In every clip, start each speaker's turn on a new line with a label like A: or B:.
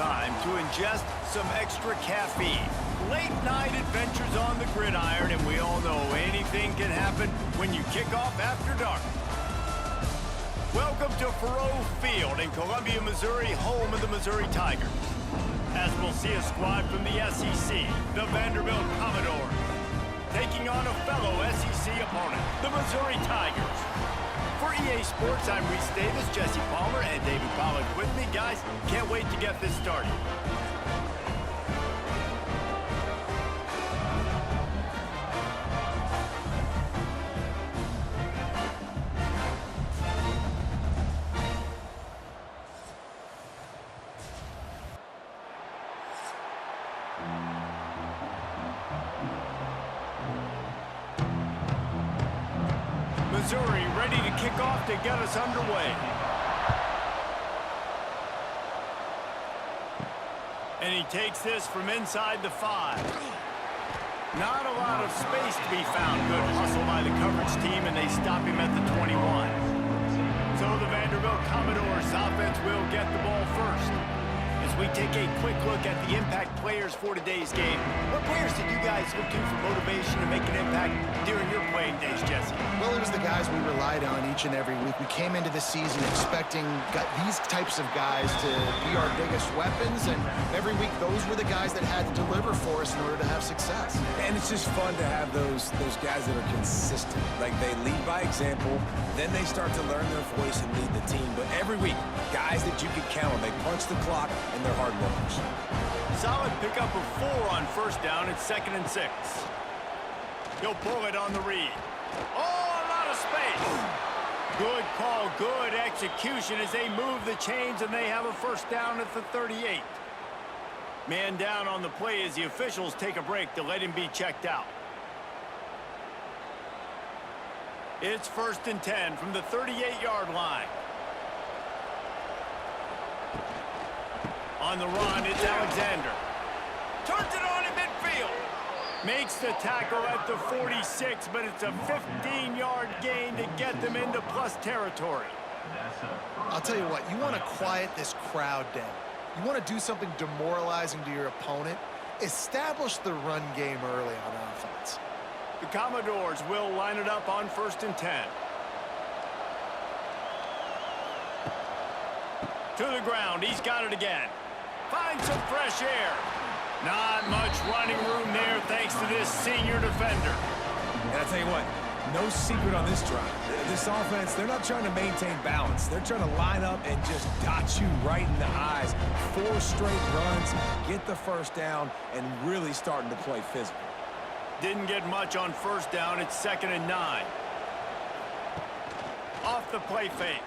A: time to ingest some extra caffeine. Late night adventures on the gridiron, and we all know anything can happen when you kick off after dark. Welcome to Faurot Field in Columbia, Missouri, home of the Missouri Tigers. As we'll see a squad from the SEC, the Vanderbilt Commodores, taking on a fellow SEC opponent, the Missouri Tigers. For EA Sports, I'm Reese Davis, Jesse Palmer, and David Pollack with me. Guys, can't wait to get this started. Missouri ready to kick off to get us underway. And he takes this from inside the 5. Not a lot of space to be found. Good hustle by the coverage team, and they stop him at the 21. So the Vanderbilt Commodores offense will get the ball first. As we take a quick look at the impact players for today's game, what players did you guys look to for motivation to make an impact during your playing days, Jesse?
B: Well, it was the guys we relied on each and every week. We came into the season expecting these types of guys to be our biggest weapons, and every week those were the guys that had to deliver for us in order to have success.
C: And it's just fun to have those guys that are consistent. Like, they lead by example, then they start to learn their voice and lead the team. But every week, guys that you can count on, they punch the clock, and they're hard workers.
A: Solid pickup of 4 on first down. It's 2nd and 6. He'll pull it on the read. Oh, a lot of space. Good call, good execution as they move the chains, and they have a first down at the 38. Man down on the play as the officials take a break to let him be checked out. It's 1st and 10 from the 38-yard line. On the run, it's Alexander. Turns it on in midfield. Makes the tackle at the 46, but it's a 15-yard gain to get them into plus territory.
B: I'll tell you what, you want to quiet this crowd down. You want to do something demoralizing to your opponent. Establish the run game early on offense.
A: The Commodores will line it up on 1st and 10. To the ground, he's got it again. Finds some fresh air. Not much running room there thanks to this senior defender.
C: And I'll tell you what, no secret on this drive. This offense, they're not trying to maintain balance. They're trying to line up and just dot you right in the eyes. 4 straight runs, get the first down, and really starting to play physical.
A: Didn't get much on first down. It's 2nd and 9. Off the play fake.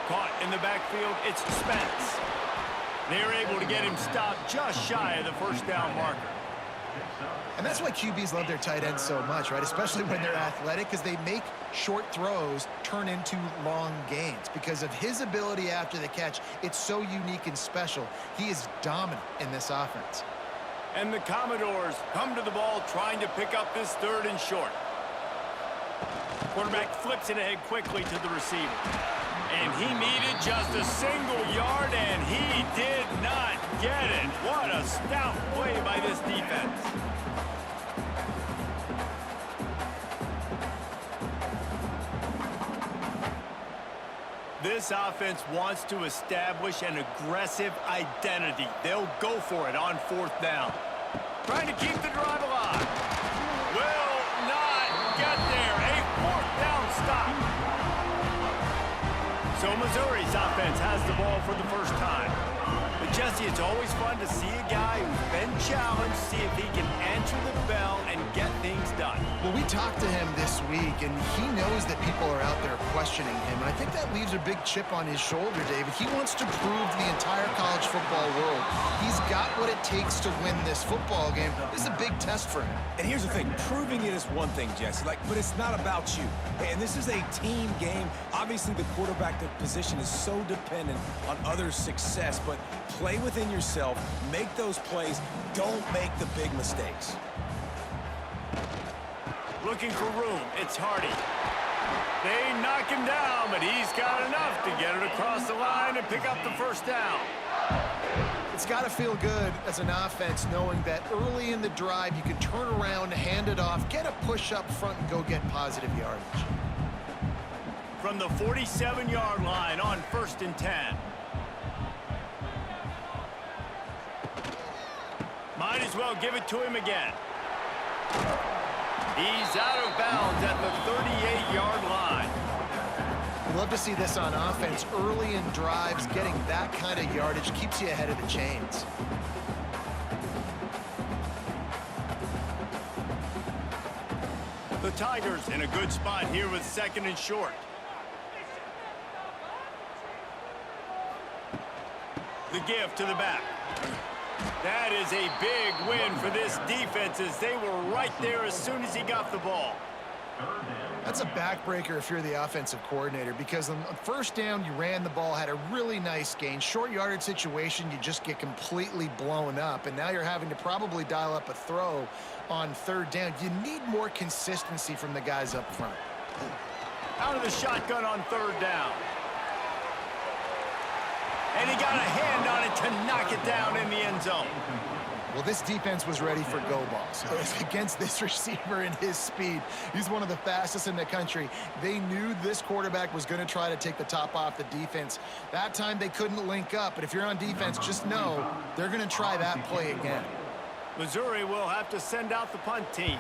A: Caught in the backfield, it's Spence. They're able to get him stopped just shy of the first down marker.
B: And that's why QBs love their tight ends so much, right? Especially when they're athletic, because they make short throws turn into long gains. Because of his ability after the catch, it's so unique and special. He is dominant in this offense.
A: And the Commodores come to the ball trying to pick up this 3rd and short. Quarterback flips it ahead quickly to the receiver. And he needed just a single yard, and he did not get it. What a stout play by this defense. This offense wants to establish an aggressive identity. They'll go for it on 4th down. Trying to keep the drive alive. Will not get there. A 4th down stop. So Missouri's offense has the ball for the first time. But Jesse, it's always fun to see a guy who's been challenged, see if he can answer the bell and get things done.
B: Well, we talked to him this week, and he knows that people are out there questioning him. And I think that leaves a big chip on his shoulder, David. He wants to prove to the entire college football world he's got what it takes to win this football game. This is a big test for him.
C: And here's the thing, proving it is one thing, Jesse, but it's not about you. And this is a team game. Obviously, the quarterback position is so dependent on others' success, but play within yourself, make those plays, don't make the big mistakes.
A: Looking for room, it's Hardy. They knock him down, but he's got enough to get it across the line and pick up the first down.
B: It's got to feel good as an offense knowing that early in the drive you can turn around, hand it off, get a push up front, and go get positive yardage.
A: From the 47-yard line on 1st and 10. Might as well give it to him again. He's out of bounds at the 38-yard line.
B: We love to see this on offense. Early in drives, getting that kind of yardage keeps you ahead of the chains.
A: The Tigers in a good spot here with 2nd and short. The give to the back. That is a big win for this defense as they were right there as soon as he got the ball.
B: That's a backbreaker if you're the offensive coordinator, because on 1st down, you ran the ball, had a really nice gain. Short yardage situation, you just get completely blown up, and now you're having to probably dial up a throw on 3rd down. You need more consistency from the guys up front.
A: Out of the shotgun on 3rd down. And he got a hand on it to knock it down in the end zone.
B: Well, this defense was ready for go balls. Against this receiver and his speed, he's one of the fastest in the country. They knew this quarterback was going to try to take the top off the defense. That time they couldn't link up, but if you're on defense, just know they're going to try that play again.
A: Missouri will have to send out the punt team.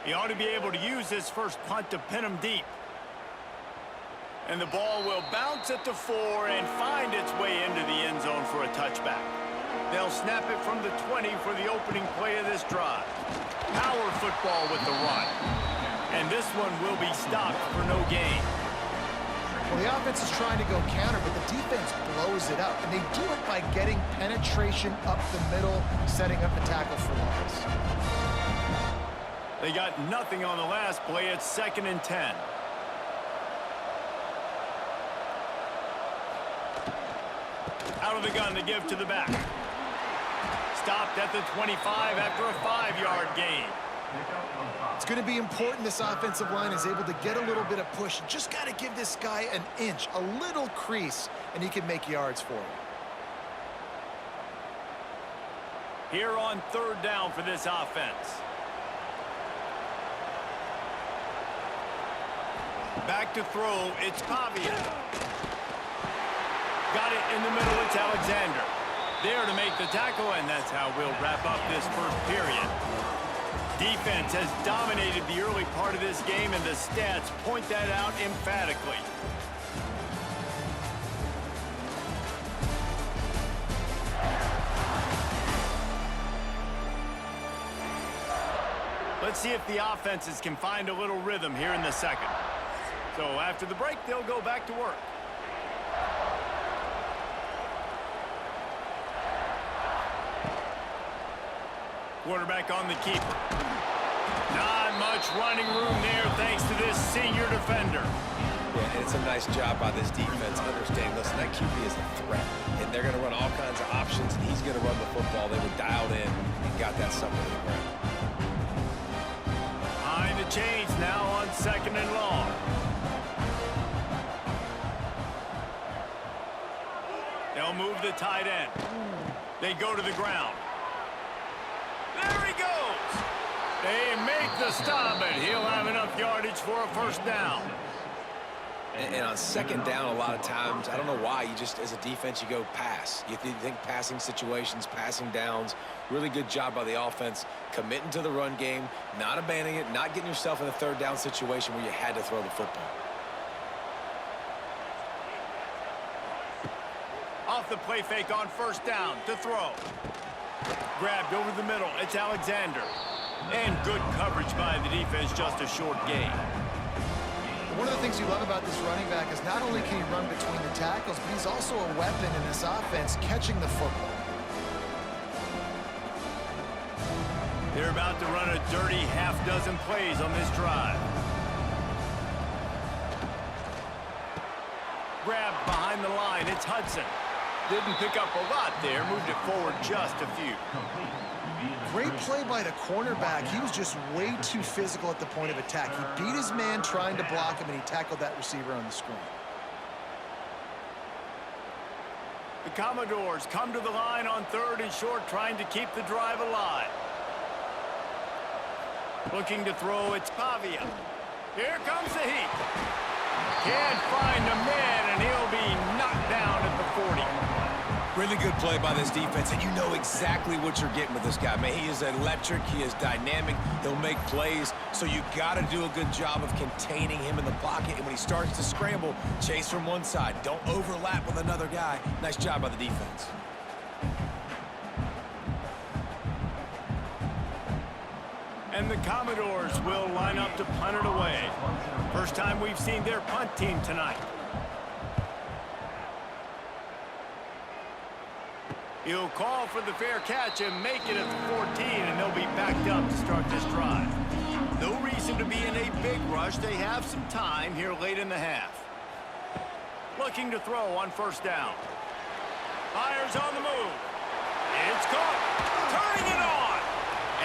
A: He ought to be able to use his first punt to pin him deep. And the ball will bounce at the 4 and find its way into the end zone for a touchback. They'll snap it from the 20 for the opening play of this drive. Power football with the run. And this one will be stopped for no gain.
B: Well, the offense is trying to go counter, but the defense blows it up. And they do it by getting penetration up the middle, setting up the tackle for loss.
A: They got nothing on the last play. It's 2nd and 10. Out of the gun to give to the back. Stopped at the 25 after a 5-yard gain.
B: It's going to be important this offensive line is able to get a little bit of push. Just got to give this guy an inch, a little crease, and he can make yards for you.
A: Here on 3rd down for this offense. Back to throw, it's Pavia. Got it in the middle, it's Alexander. There to make the tackle, and that's how we'll wrap up this first period. Defense has dominated the early part of this game, and the stats point that out emphatically. Let's see if the offenses can find a little rhythm here in the second. So after the break, they'll go back to work. Quarterback on the keeper. Not much running room there thanks to this senior defender.
C: Yeah, and it's a nice job by this defense understanding, listen, that QB is a threat. And they're going to run all kinds of options, and he's going to run the football. They were dialed in and got that somewhere to the ground.
A: Behind the chains now on 2nd and long. They'll move the tight end. They go to the ground. There he goes. They make the stop, and he'll have enough yardage for a 1st down.
C: And on 2nd down, a lot of times, I don't know why, you just, as a defense, you go pass. You think passing situations, passing downs. Really good job by the offense, committing to the run game, not abandoning it, not getting yourself in a 3rd down situation where you had to throw the football.
A: Off the play fake on 1st down to throw. Grabbed over the middle. It's Alexander. And good coverage by the defense, just a short gain.
B: One of the things you love about this running back is not only can he run between the tackles, but he's also a weapon in this offense, catching the football.
A: They're about to run a dirty half-dozen plays on this drive. Grabbed behind the line. It's Hudson. Didn't pick up a lot there. Moved it forward just a few.
B: Great play by the cornerback. He was just way too physical at the point of attack. He beat his man trying to block him, and he tackled that receiver on the screen.
A: The Commodores come to the line on 3rd and short, trying to keep the drive alive. Looking to throw, it's Pavia. Here comes the heat. Can't find a man, and he'll be knocked down at the 40.
C: Really good play by this defense, and you know exactly what you're getting with this guy, man. He is electric. He is dynamic. He'll make plays, so you got to do a good job of containing him in the pocket. And when he starts to scramble, chase from one side. Don't overlap with another guy. Nice job by the defense.
A: And the Commodores will line up to punt it away. First time we've seen their punt team tonight. He'll call for the fair catch and make it at the 14, and they'll be backed up to start this drive. No reason to be in a big rush. They have some time here late in the half. Looking to throw on 1st down. Fires on the move. It's caught. Turning it on.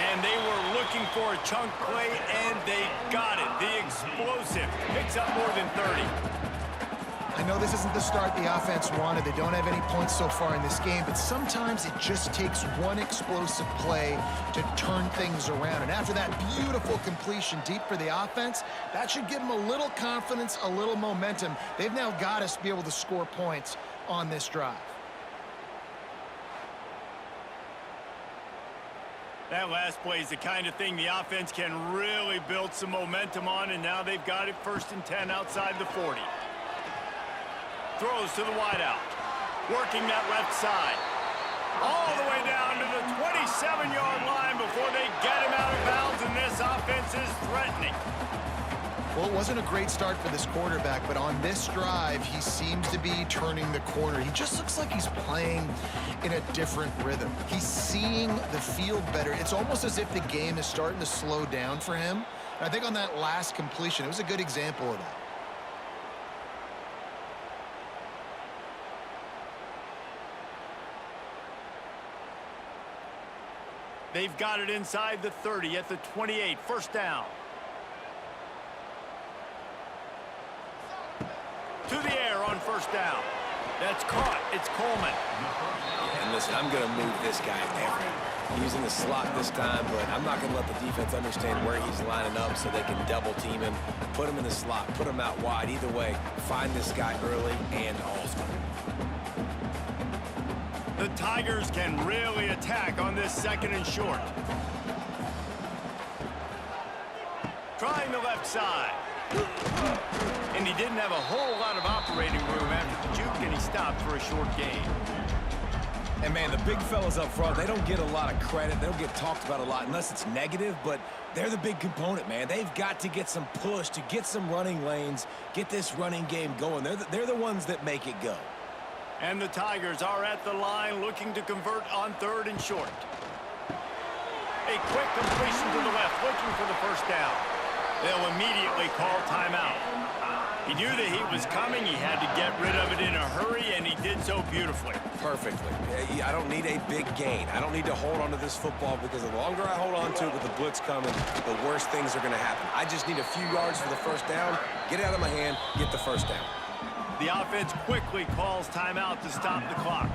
A: And they were looking for a chunk play, and they got it. The explosive picks up more than 30.
B: I know this isn't the start the offense wanted. They don't have any points so far in this game, but sometimes it just takes one explosive play to turn things around. And after that beautiful completion deep for the offense, that should give them a little confidence, a little momentum. They've now got to be able to score points on this drive.
A: That last play is the kind of thing the offense can really build some momentum on, and now they've got it 1st and 10 outside the 40. Throws to the wideout. Working that left side. All the way down to the 27-yard line before they get him out of bounds, and this offense is threatening.
B: Well, it wasn't a great start for this quarterback, but on this drive, he seems to be turning the corner. He just looks like he's playing in a different rhythm. He's seeing the field better. It's almost as if the game is starting to slow down for him. And I think on that last completion, it was a good example of that.
A: They've got it inside the 30 at the 28, 1st down. To the air on 1st down. That's caught. It's Coleman.
C: And listen, I'm going to move this guy everywhere. He's in the slot this time, but I'm not going to let the defense understand where he's lining up so they can double team him, put him in the slot, put him out wide. Either way, find this guy early and often.
A: The Tigers can really attack on this 2nd and short. Trying the left side. And he didn't have a whole lot of operating room after the juke, and he stopped for a short gain.
C: And, man, the big fellas up front, they don't get a lot of credit. They don't get talked about a lot unless it's negative, but they're the big component, man. They've got to get some push to get some running lanes, get this running game going. They're the ones that make it go.
A: And the Tigers are at the line looking to convert on 3rd and short. A quick completion to the left, looking for the 1st down. They'll immediately call timeout. He knew the heat was coming. He had to get rid of it in a hurry, and he did so beautifully.
C: Perfectly. I don't need a big gain. I don't need to hold on to this football because the longer I hold on to it with the blitz coming, the worse things are going to happen. I just need a few yards for the 1st down, get it out of my hand, get the 1st down.
A: The offense quickly calls timeout to stop the clock.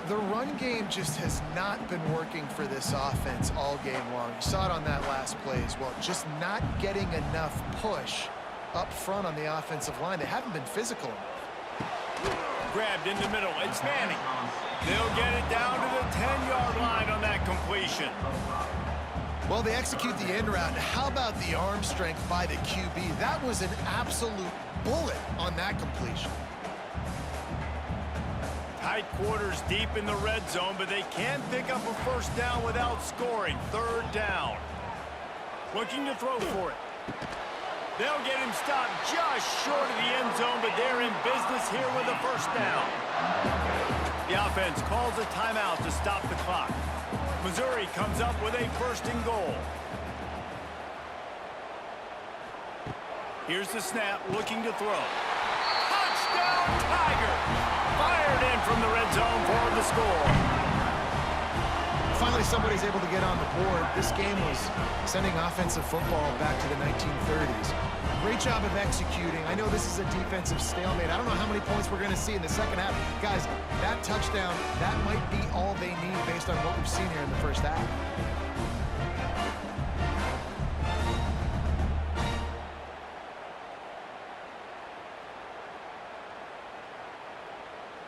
B: The run game just has not been working for this offense all game long. You saw it on that last play as well. Just not getting enough push up front on the offensive line. They haven't been physical enough.
A: Grabbed in the middle. It's Manning. They'll get it down to the 10-yard line on that completion.
B: Well, they execute the end route. How about the arm strength by the QB? That was an absolute bullet on that completion.
A: Tight quarters deep in the red zone, but they can pick up a 1st down without scoring. 3rd down. Looking to throw for it. They'll get him stopped just short of the end zone, but they're in business here with a 1st down. The offense calls a timeout to stop the clock. Missouri comes up with a 1st and goal. Here's the snap, looking to throw. Touchdown, Tigers! Fired in from the red zone for the score.
B: Finally, somebody's able to get on the board. This game was sending offensive football back to the 1930s. Great job of executing. I know this is a defensive stalemate. I don't know how many points we're going to see in the second half. Guys, that touchdown, that might be all they need based on what we've seen here in the first half.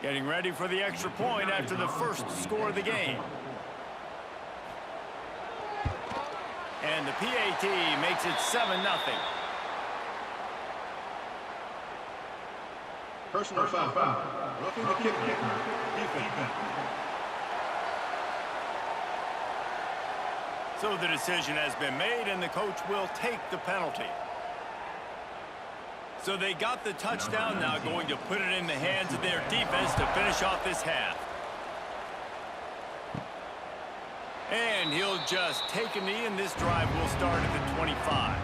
A: Getting ready for the extra point after the first score of the game. And the PAT makes it 7-0.
D: Personal foul. Roughing the kicker. Defense.
A: So the decision has been made, and the coach will take the penalty. So they got the touchdown, now going to put it in the hands of their defense to finish off this half. And he'll just take a knee, and this drive will start at the 25.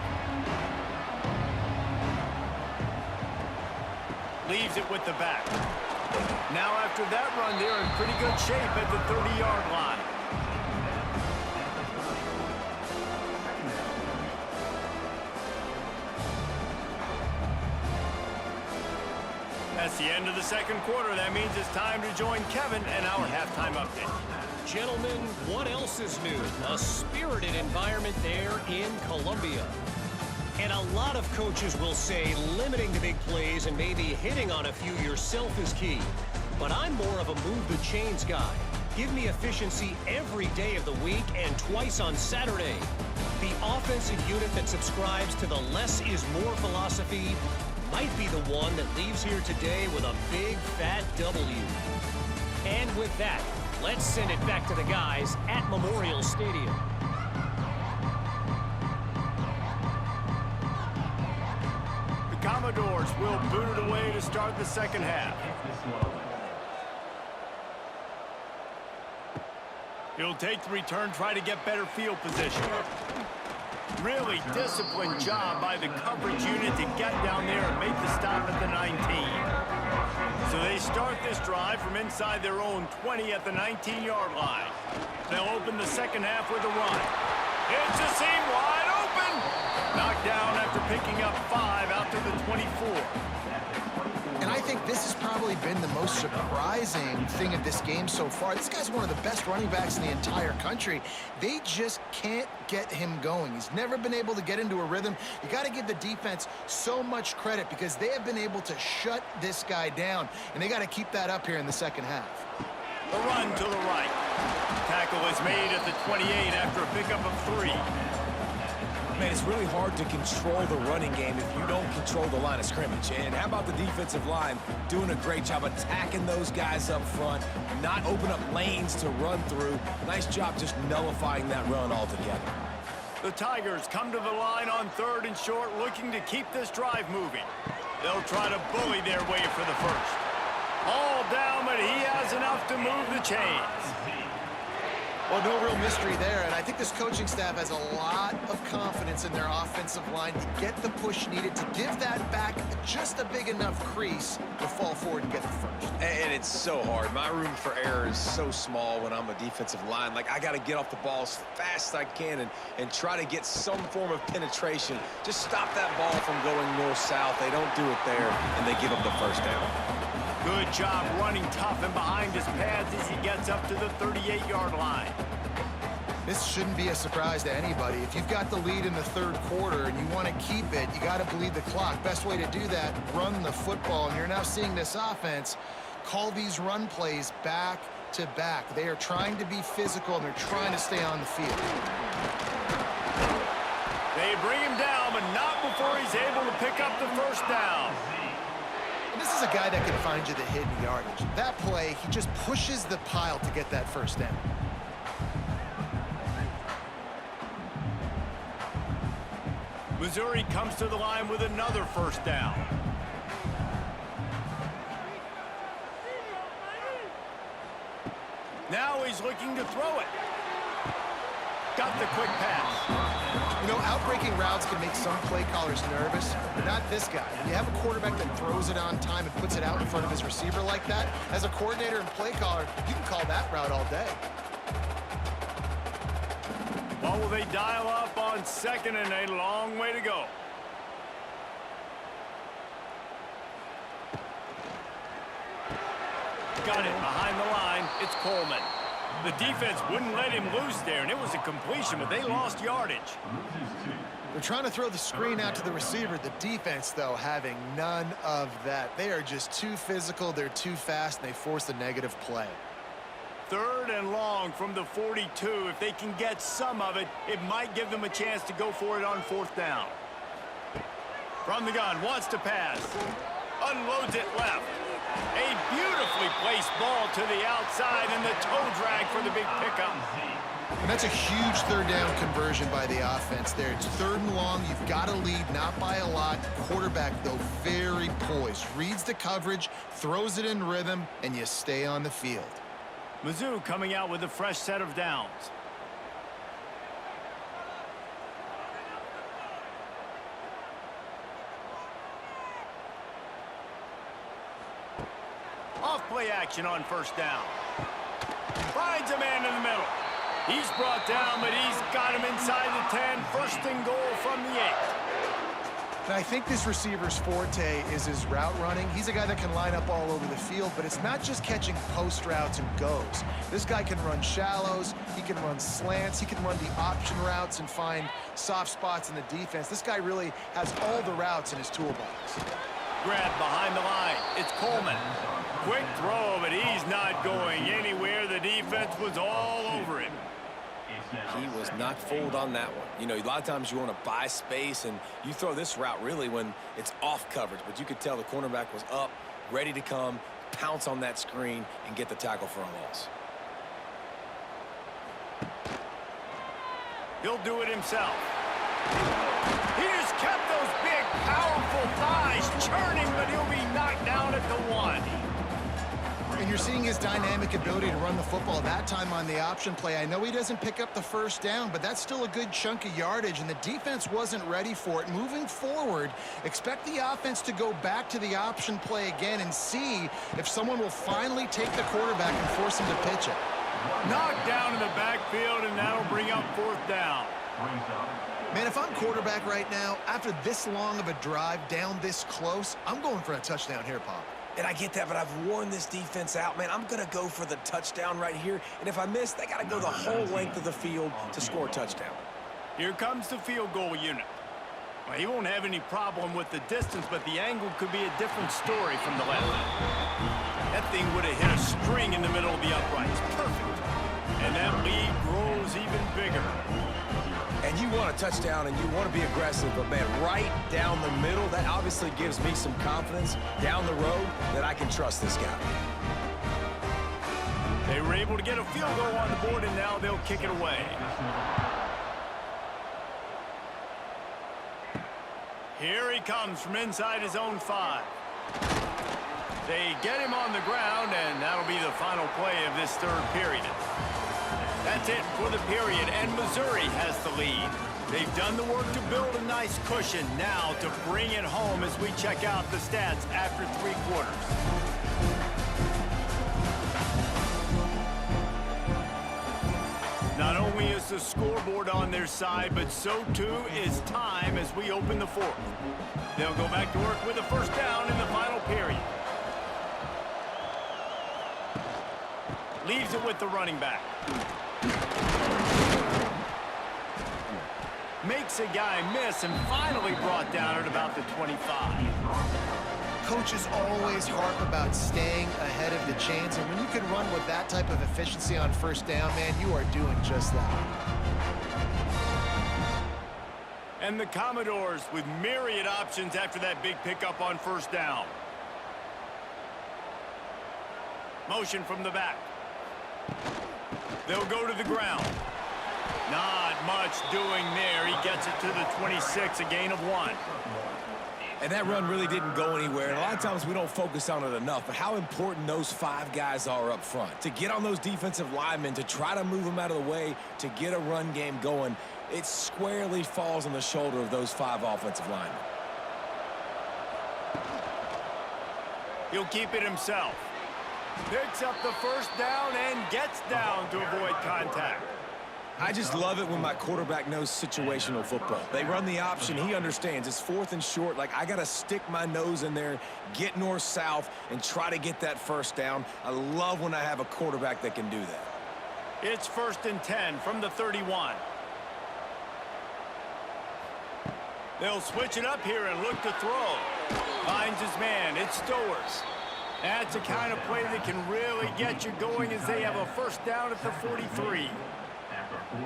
A: Leaves it with the back. Now after that run, they're in pretty good shape at the 30-yard line. That's the end of the second quarter. That means it's time to join Kevin and our halftime update.
E: Gentlemen, what else is new? A spirited environment there in Columbia. And a lot of coaches will say limiting the big plays and maybe hitting on a few yourself is key. But I'm more of a move the chains guy. Give me efficiency every day of the week and twice on Saturday. The offensive unit that subscribes to the less is more philosophy might be the one that leaves here today with a big fat W. And with that, let's send it back to the guys at Memorial Stadium.
A: The Commodores will boot it away to start the second half. He'll take the return, try to get better field position. Really disciplined job by the coverage unit to get down there and make the stop at the 19. So they start this drive from inside their own 20 at the 19-yard line. They'll open the second half with a run. It's a seam wide open. Knocked down after picking up 5 out to the 24.
B: And I think this has probably been the most surprising thing of this game so far. This guy's one of the best running backs in the entire country. They just can't get him going. He's never been able to get into a rhythm. You got to give the defense so much credit because they have been able to shut this guy down, and they got to keep that up here in the second half.
A: The run to the right. Tackle is made at the 28 after a pickup of 3.
C: Man, it's really hard to control the running game if you don't control the line of scrimmage. And how about the defensive line doing a great job attacking those guys up front, not open up lanes to run through. Nice job just nullifying that run altogether.
A: The Tigers come to the line on 3rd and short, looking to keep this drive moving. They'll try to bully their way for the first. All down, but he has enough to move the chains.
B: Well, no real mystery there, and I think this coaching staff has a lot of confidence in their offensive line to get the push needed to give that back just a big enough crease to fall forward and get the first.
C: And it's so hard. My room for error is so small when I'm a defensive line. Like, I got to get off the ball as fast as I can and try to get some form of penetration. Just stop that ball from going north-south. They don't do it there, and they give up the first down.
A: Good job running tough and behind his pads as he gets up to the 38-yard line.
B: This shouldn't be a surprise to anybody. If you've got the lead in the third quarter and you want to keep it, you got to bleed the clock. Best way to do that, run the football. And you're now seeing this offense call these run plays back to back. They are trying to be physical, and they're trying to stay on the field.
A: They bring him down, but not before he's able to pick up the first down.
B: This is a guy that can find you the hidden yardage. That play, he just pushes the pile to get that first down.
A: Missouri comes to the line with another first down. Now he's looking to throw it. Got the quick pass.
B: You know, outbreaking routes can make some play callers nervous, but not this guy. You have a quarterback that throws it on time and puts it out in front of his receiver like that. As a coordinator and play caller, you can call that route all day.
A: What will they dial up on second and a long way to go? got it behind the line. It's Coleman. The defense wouldn't let him loose there, and it was a completion, but they lost yardage.
B: They're trying to throw the screen out to the receiver. The defense, though, having none of that. They are just too physical. They're too fast, and they force a negative play.
A: 3rd and long from the 42. If they can get some of it, it might give them a chance to go for it on 4th down. From the gun, wants to pass. Unloads it left. A beautifully placed ball to the outside, and the toe drag for the big pickup.
B: And that's a huge 3rd down conversion by the offense there. It's 3rd and long. You've got to lead, not by a lot. Quarterback, though, very poised. Reads the coverage, throws it in rhythm, and you stay on the field.
A: Mizzou coming out with a fresh set of downs. Off play action on 1st down. Finds a man in the middle. He's brought down, but he's got him inside the 10. 1st and goal from the 8.
B: And I think this receiver's forte is his route running. He's a guy that can line up all over the field, but it's not just catching post routes and goes. This guy can run shallows, he can run slants, he can run the option routes and find soft spots in the defense. This guy really has all the routes in his toolbox.
A: Grab behind the line. It's Coleman. Quick throw, but he's not going anywhere. The defense was all over him.
C: He was not fooled on that one. You know, a lot of times you want to buy space, and you throw this route really when it's off coverage. But you could tell the cornerback was up, ready to come, pounce on that screen, and get the tackle for a loss.
A: He'll do it himself. He just kept those big, powerful thighs churning, but he'll be knocked down at the 1.
B: And you're seeing his dynamic ability to run the football that time on the option play. I know he doesn't pick up the 1st down, but that's still a good chunk of yardage, and the defense wasn't ready for it. Moving forward, expect the offense to go back to the option play again and see if someone will finally take the quarterback and force him to pitch it.
A: Knocked down in the backfield, and that'll bring up 4th down.
B: Man, if I'm quarterback right now, after this long of a drive down this close, I'm going for a touchdown here, Pop.
C: And I get that, but I've worn this defense out, man. I'm going to go for the touchdown right here. And if I miss, they got to go the whole length of the field to score a touchdown.
A: Here comes the field goal unit. Well, he won't have any problem with the distance, but the angle could be a different story from the left. That thing would have hit a string in the middle of the uprights. Perfect. And that lead grows even bigger.
C: And you want a touchdown, and you want to be aggressive, but, man, right down the middle, that obviously gives me some confidence down the road that I can trust this guy.
A: They were able to get a field goal on the board, and now they'll kick it away. Here he comes from inside his own 5. They get him on the ground, and that'll be the final play of this 3rd period. That's it for the period, and Missouri has the lead. They've done the work to build a nice cushion. Now to bring it home as we check out the stats after 3 quarters. Not only is the scoreboard on their side, but so too is time as we open the 4th. They'll go back to work with a 1st down in the final period. Leaves it with the running back. Makes a guy miss and finally brought down at about the 25.
B: Coaches always harp about staying ahead of the chains, and when you can run with that type of efficiency on 1st down, man, you are doing just that.
A: And the Commodores with myriad options after that big pickup on 1st down. Motion from the back. They'll go to the ground. Not much doing there. He gets it to the 26, a gain of 1.
C: And that run really didn't go anywhere. And a lot of times we don't focus on it enough, but how important those 5 guys are up front. To get on those defensive linemen, to try to move them out of the way, to get a run game going, it squarely falls on the shoulder of those 5 offensive linemen.
A: He'll keep it himself. Picks up the 1st down and gets down to avoid contact.
C: I just love it when my quarterback knows situational football. They run the option. He understands. It's 4th and short. Like, I got to stick my nose in there, get north-south, and try to get that first down. I love when I have a quarterback that can do that.
A: It's 1st and 10 from the 31. They'll switch it up here and look to throw. Finds his man. It's Stowers. That's a kind of play that can really get you going as they have a first down at the 43.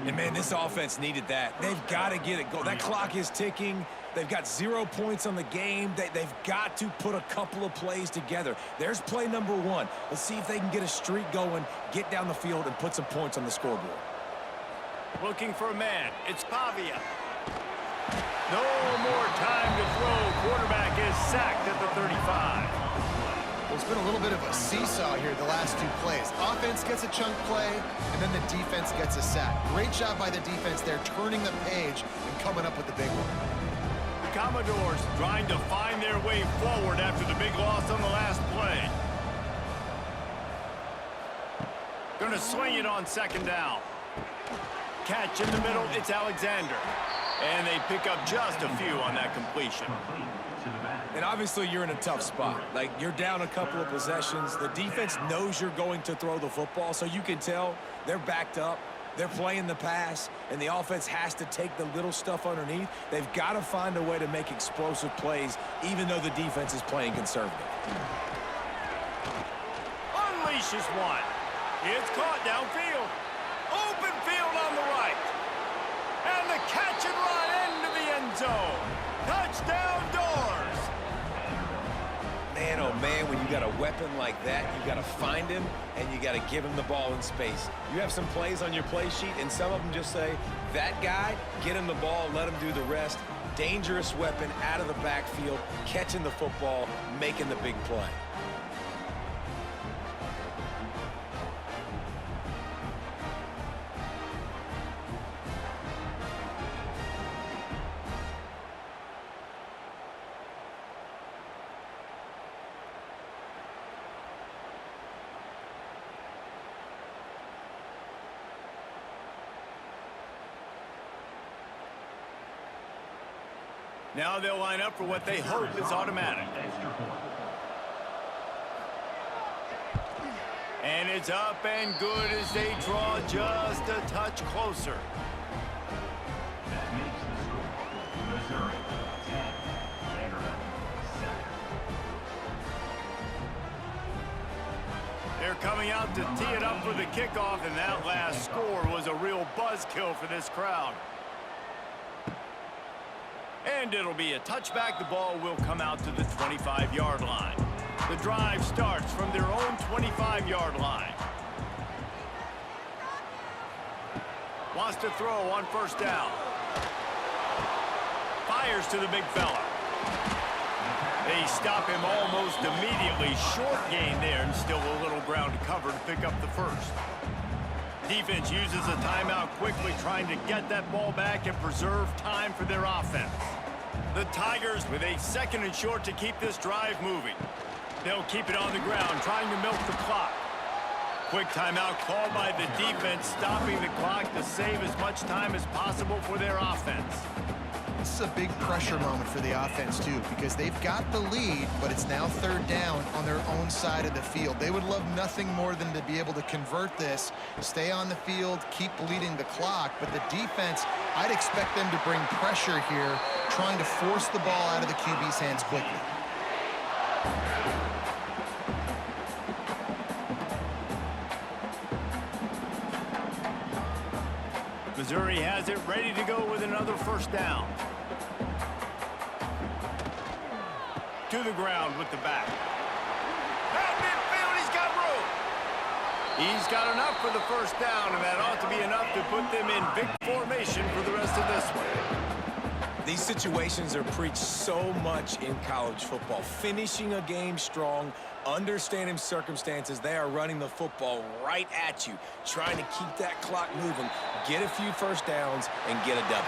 C: And, man, this offense needed that. They've got to get it going. That clock is ticking. They've got 0 points on the game. They've got to put a couple of plays together. There's play number 1. Let's see if they can get a streak going, get down the field, and put some points on the scoreboard.
A: Looking for a man. It's Pavia. No more time to throw. Quarterback is sacked at the 35.
B: Well, it's been a little bit of a seesaw here the last 2 plays. Offense gets a chunk play, and then the defense gets a sack. Great job by the defense there, turning the page and coming up with the big one.
A: The Commodores trying to find their way forward after the big loss on the last play. Going to swing it on 2nd down. Catch in the middle, it's Alexander. And they pick up just a few on that completion.
C: And obviously you're in a tough spot. Like, you're down a couple of possessions. The defense knows you're going to throw the football, so you can tell they're backed up. They're playing the pass, and the offense has to take the little stuff underneath. They've got to find a way to make explosive plays, even though the defense is playing conservative.
A: Unleashes one. It's caught downfield. Open field on the right. And the catch and run into the end zone. Touchdown Doors.
C: Man, oh man, when you got a weapon like that, you got to find him and you got to give him the ball in space. You have some plays on your play sheet, and some of them just say, that guy, get him the ball, let him do the rest. Dangerous weapon out of the backfield, catching the football, making the big play.
A: Now they'll line up for what they hope is automatic. And it's up and good as they draw just a touch closer.
D: That makes the score Missouri 10, Vanderbilt 7.
A: They're coming out to tee it up for the kickoff, and that last score was a real buzzkill for this crowd. And it'll be a touchback. The ball will come out to the 25-yard line. The drive starts from their own 25-yard line. Wants to throw on 1st down. Fires to the big fella. They stop him almost immediately. Short gain there, and still a little ground to cover to pick up the first. Defense uses a timeout quickly, trying to get that ball back and preserve time for their offense. The Tigers with a 2nd and short to keep this drive moving. They'll keep it on the ground, trying to milk the clock. Quick timeout called by the defense, stopping the clock to save as much time as possible for their offense.
B: This is a big pressure moment for the offense, too, because they've got the lead, but it's now 3rd down on their own side of the field. They would love nothing more than to be able to convert this, stay on the field, keep bleeding the clock. But the defense, I'd expect them to bring pressure here, trying to force the ball out of the QB's hands quickly.
A: Missouri has it ready to go with another 1st down. To the ground with the back. At midfield, he's got room. He's got enough for the 1st down, and that ought to be enough to put them in big formation for the rest of this one.
C: These situations are preached so much in college football. Finishing a game strong, understanding circumstances. They are running the football right at you, trying to keep that clock moving, get a few 1st downs, and get a W.